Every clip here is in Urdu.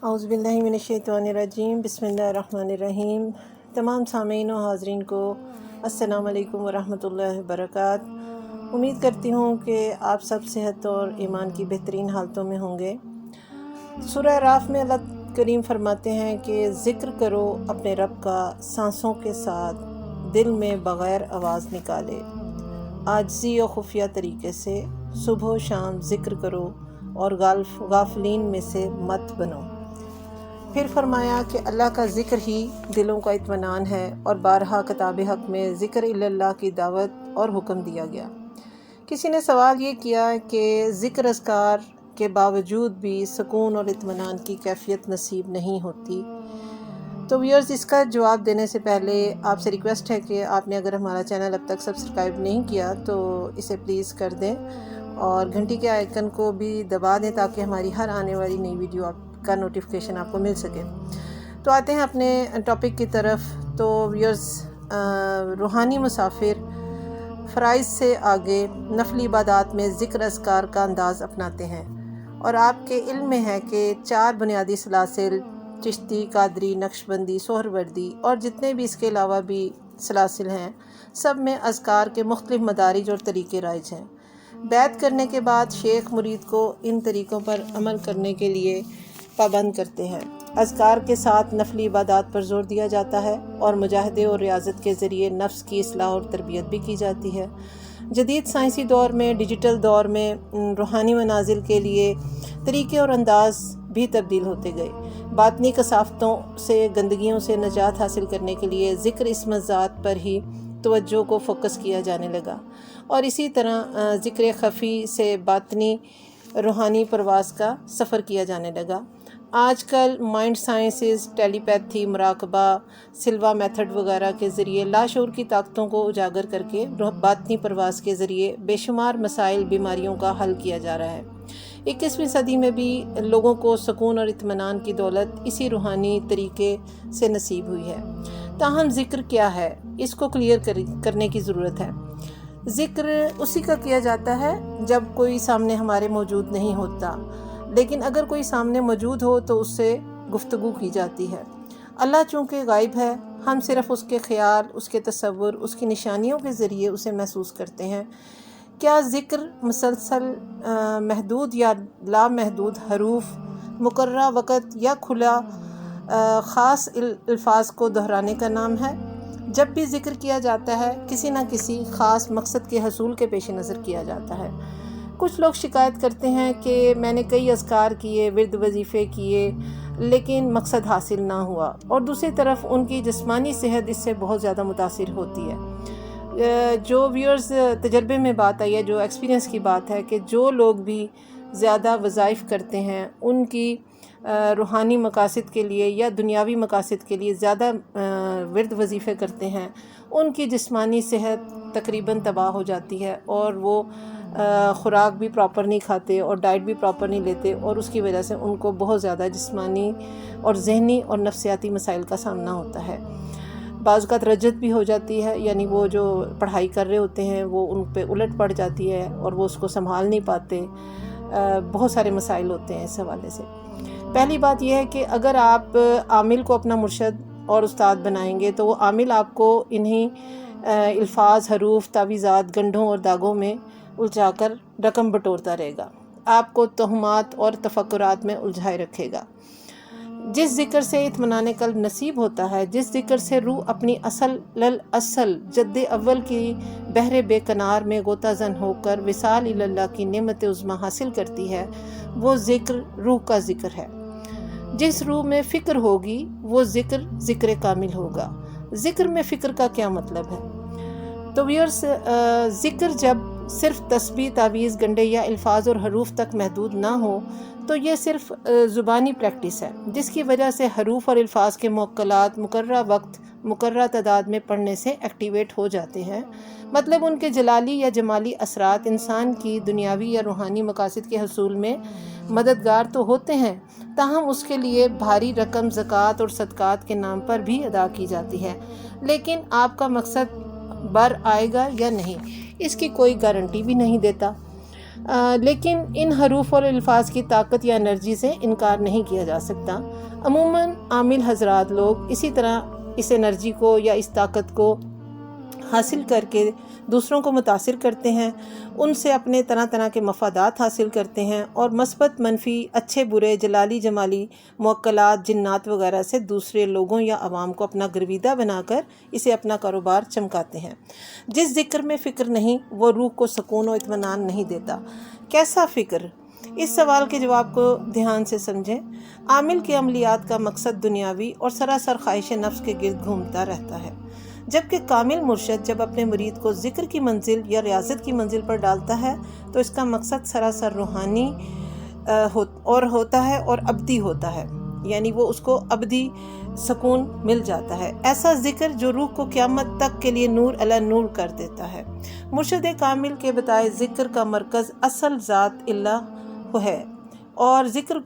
اعوذ باللہ من الشیطان الرجیم، بسم اللہ الرحمن الرحیم۔ تمام سامعین و حاضرین کو السلام علیکم ورحمۃ اللہ وبرکاتہ۔ امید کرتی ہوں کہ آپ سب صحت اور ایمان کی بہترین حالتوں میں ہوں گے۔ سورہ اعراف میں اللہ کریم فرماتے ہیں کہ ذکر کرو اپنے رب کا سانسوں کے ساتھ، دل میں بغیر آواز نکالے، عاجزی اور خفیہ طریقے سے صبح و شام ذکر کرو اور غافلین میں سے مت بنو۔ پھر فرمایا کہ اللہ کا ذکر ہی دلوں کا اطمینان ہے، اور بارہا کتاب حق میں ذکر اللہ کی دعوت اور حکم دیا گیا۔ کسی نے سوال یہ کیا کہ ذکر اذکار کے باوجود بھی سکون اور اطمینان کی کیفیت نصیب نہیں ہوتی؟ تو ویورز، اس کا جواب دینے سے پہلے آپ سے ریکویسٹ ہے کہ آپ نے اگر ہمارا چینل اب تک سبسکرائب نہیں کیا تو اسے پلیز کر دیں، اور گھنٹی کے آئیکن کو بھی دبا دیں تاکہ ہماری ہر آنے والی نئی ویڈیو کا نوٹیفیکیشن آپ کو مل سکے۔ تو آتے ہیں اپنے ٹاپک کی طرف۔ تو ویورز، روحانی مسافر فرائض سے آگے نفلی عبادات میں ذکر اذکار کا انداز اپناتے ہیں، اور آپ کے علم میں ہے کہ 4 بنیادی سلاسل، چشتی، قادری، نقشبندی، سہروردی اور جتنے بھی اس کے علاوہ بھی سلاسل ہیں، سب میں اذکار کے مختلف مدارج اور طریقے رائج ہیں۔ بیعت کرنے کے بعد شیخ مرید کو ان طریقوں پر عمل کرنے کے لیے پابند کرتے ہیں۔ اذکار کے ساتھ نفلی عبادات پر زور دیا جاتا ہے، اور مجاہدے اور ریاضت کے ذریعے نفس کی اصلاح اور تربیت بھی کی جاتی ہے۔ جدید سائنسی دور میں، ڈیجیٹل دور میں روحانی منازل کے لیے طریقے اور انداز بھی تبدیل ہوتے گئے۔ باطنی کثافتوں سے، گندگیوں سے نجات حاصل کرنے کے لیے ذکر اسم ذات پر ہی توجہ کو فوکس کیا جانے لگا، اور اسی طرح ذکر خفی سے باطنی روحانی پرواز کا سفر کیا جانے لگا۔ آج کل مائنڈ سائنسز، ٹیلی پیتھی، مراقبہ، سلوا میتھڈ وغیرہ کے ذریعے لاشعور کی طاقتوں کو اجاگر کر کے باطنی پرواز کے ذریعے بے شمار مسائل، بیماریوں کا حل کیا جا رہا ہے۔ 21ویں صدی میں بھی لوگوں کو سکون اور اطمینان کی دولت اسی روحانی طریقے سے نصیب ہوئی ہے۔ تاہم ذکر کیا ہے، اس کو کلیئر کرنے کی ضرورت ہے۔ ذکر اسی کا کیا جاتا ہے جب کوئی سامنے ہمارے موجود نہیں ہوتا، لیکن اگر کوئی سامنے موجود ہو تو اس سے گفتگو کی جاتی ہے۔ اللہ چونکہ غائب ہے، ہم صرف اس کے خیال، اس کے تصور، اس کی نشانیوں کے ذریعے اسے محسوس کرتے ہیں۔ کیا ذکر مسلسل محدود یا لامحدود حروف، مقررہ وقت یا کھلا خاص الفاظ کو دہرانے کا نام ہے؟ جب بھی ذکر کیا جاتا ہے، کسی نہ کسی خاص مقصد کے حصول کے پیش نظر کیا جاتا ہے۔ کچھ لوگ شکایت کرتے ہیں کہ میں نے کئی اذکار کیے، ورد وظیفے کیے، لیکن مقصد حاصل نہ ہوا، اور دوسری طرف ان کی جسمانی صحت اس سے بہت زیادہ متاثر ہوتی ہے۔ جو ویورز تجربے میں بات آئی ہے، جو ایکسپیرینس کی بات ہے، کہ جو لوگ بھی زیادہ وظائف کرتے ہیں، ان کی روحانی مقاصد کے لیے یا دنیاوی مقاصد کے لیے زیادہ ورد وظیفے کرتے ہیں، ان کی جسمانی صحت تقریباً تباہ ہو جاتی ہے، اور وہ خوراک بھی پراپر نہیں کھاتے اور ڈائٹ بھی پراپر نہیں لیتے، اور اس کی وجہ سے ان کو بہت زیادہ جسمانی اور ذہنی اور نفسیاتی مسائل کا سامنا ہوتا ہے۔ بعض اوقات رجت بھی ہو جاتی ہے، یعنی وہ جو پڑھائی کر رہے ہوتے ہیں وہ ان پہ الٹ پڑ جاتی ہے اور وہ اس کو سنبھال نہیں پاتے۔ بہت سارے مسائل ہوتے ہیں اس حوالے سے۔ پہلی بات یہ ہے کہ اگر آپ عامل کو اپنا مرشد اور استاد بنائیں گے تو وہ عامل آپ کو انہی الفاظ، حروف، تعویذات، گنڈھوں اور داغوں میں الجھا کر رقم بٹورتا رہے گا، آپ کو توہمات اور تفکرات میں الجھائے رکھے گا۔ جس ذکر سے اطمینان قلب نصیب ہوتا ہے، جس ذکر سے روح اپنی اصل جد اول کی بحر بے کنار میں غوطہ زن ہو کر وصال اللہ کی نعمت عظمیٰ حاصل کرتی ہے، وہ ذکر روح کا ذکر ہے۔ جس روح میں فکر ہوگی وہ ذکر کامل ہوگا۔ ذکر میں فکر کا کیا مطلب ہے؟ تو ویورز، ذکر جب صرف تسبیح، تعویذ، گنڈے یا الفاظ اور حروف تک محدود نہ ہو تو یہ صرف زبانی پریکٹس ہے، جس کی وجہ سے حروف اور الفاظ کے موکلات مقررہ وقت، مقررہ تعداد میں پڑھنے سے ایکٹیویٹ ہو جاتے ہیں۔ مطلب ان کے جلالی یا جمالی اثرات انسان کی دنیاوی یا روحانی مقاصد کے حصول میں مددگار تو ہوتے ہیں، تاہم اس کے لیے بھاری رقم زکوٰۃ اور صدقات کے نام پر بھی ادا کی جاتی ہے، لیکن آپ کا مقصد بر آئے گا یا نہیں، اس کی کوئی گارنٹی بھی نہیں دیتا۔ لیکن ان حروف اور الفاظ کی طاقت یا انرجی سے انکار نہیں کیا جا سکتا۔ عموماً عامل حضرات لوگ اسی طرح اس انرجی کو یا اس طاقت کو حاصل کر کے دوسروں کو متاثر کرتے ہیں، ان سے اپنے طرح طرح کے مفادات حاصل کرتے ہیں اور مثبت منفی اچھے برے جلالی جمالی موکلات جنات وغیرہ سے دوسرے لوگوں یا عوام کو اپنا گرویدہ بنا کر اسے اپنا کاروبار چمکاتے ہیں۔ جس ذکر میں فکر نہیں وہ روح کو سکون و اطمینان نہیں دیتا۔ کیسا فکر؟ اس سوال کے جواب کو دھیان سے سمجھیں۔ عامل کے عملیات کا مقصد دنیاوی اور سراسر خواہش نفس کے گرد گھومتا رہتا ہے، جبکہ کامل مرشد جب اپنے مرید کو ذکر کی منزل یا ریاضت کی منزل پر ڈالتا ہے تو اس کا مقصد سراسر روحانی ہوتا ہے اور ابدی ہوتا ہے، یعنی وہ اس کو ابدی سکون مل جاتا ہے۔ ایسا ذکر جو روح کو قیامت تک کے لیے نور علی نور کر دیتا ہے۔ مرشد کامل کے بتائے ذکر کا مرکز اصل ذات اللہ ہے، اور ذکر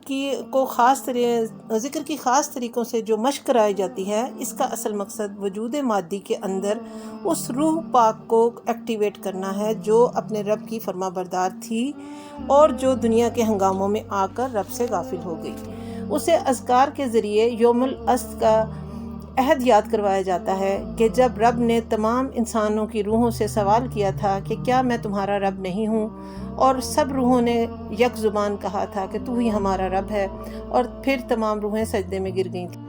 کی خاص طریقوں سے جو مشق کرائی جاتی ہے، اس کا اصل مقصد وجود مادی کے اندر اس روح پاک کو ایکٹیویٹ کرنا ہے جو اپنے رب کی فرما بردار تھی اور جو دنیا کے ہنگاموں میں آ کر رب سے غافل ہو گئی۔ اسے اذکار کے ذریعے یوم الاسد کا عہد یاد کروایا جاتا ہے کہ جب رب نے تمام انسانوں کی روحوں سے سوال کیا تھا کہ کیا میں تمہارا رب نہیں ہوں، اور سب روحوں نے یک زبان کہا تھا کہ تو ہی ہمارا رب ہے، اور پھر تمام روحیں سجدے میں گر گئیں تھیں۔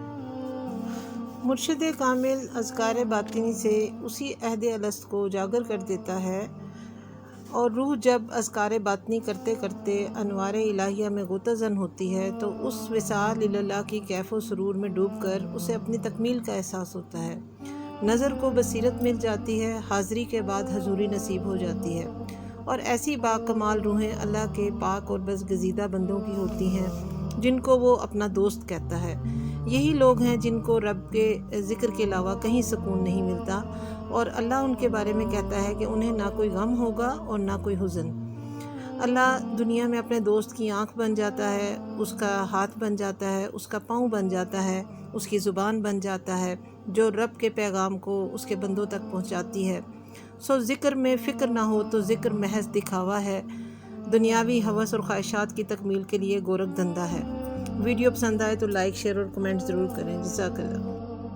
مرشد کامل اذکار باطنی سے اسی عہد الست کو اجاگر کر دیتا ہے، اور روح جب اذکار باطنی کرتے کرتے انوار الہیہ میں غوطہ زن ہوتی ہے تو اس وصال اللہ کی کیف و سرور میں ڈوب کر اسے اپنی تکمیل کا احساس ہوتا ہے۔ نظر کو بصیرت مل جاتی ہے، حاضری کے بعد حضوری نصیب ہو جاتی ہے، اور ایسی باکمال روحیں اللہ کے پاک اور برگزیدہ بندوں کی ہوتی ہیں جن کو وہ اپنا دوست کہتا ہے۔ یہی لوگ ہیں جن کو رب کے ذکر کے علاوہ کہیں سکون نہیں ملتا، اور اللہ ان کے بارے میں کہتا ہے کہ انہیں نہ کوئی غم ہوگا اور نہ کوئی حزن۔ اللہ دنیا میں اپنے دوست کی آنکھ بن جاتا ہے، اس کا ہاتھ بن جاتا ہے، اس کا پاؤں بن جاتا ہے، اس کی زبان بن جاتا ہے جو رب کے پیغام کو اس کے بندوں تک پہنچاتی ہے۔ سو ذکر میں فکر نہ ہو تو ذکر محض دکھاوا ہے، دنیاوی ہوس اور خواہشات کی تکمیل کے لیے گورکھ دھندا ہے۔ ویڈیو پسند آئے تو لائک، شیئر اور کمنٹ ضرور کریں۔ جزاک اللہ۔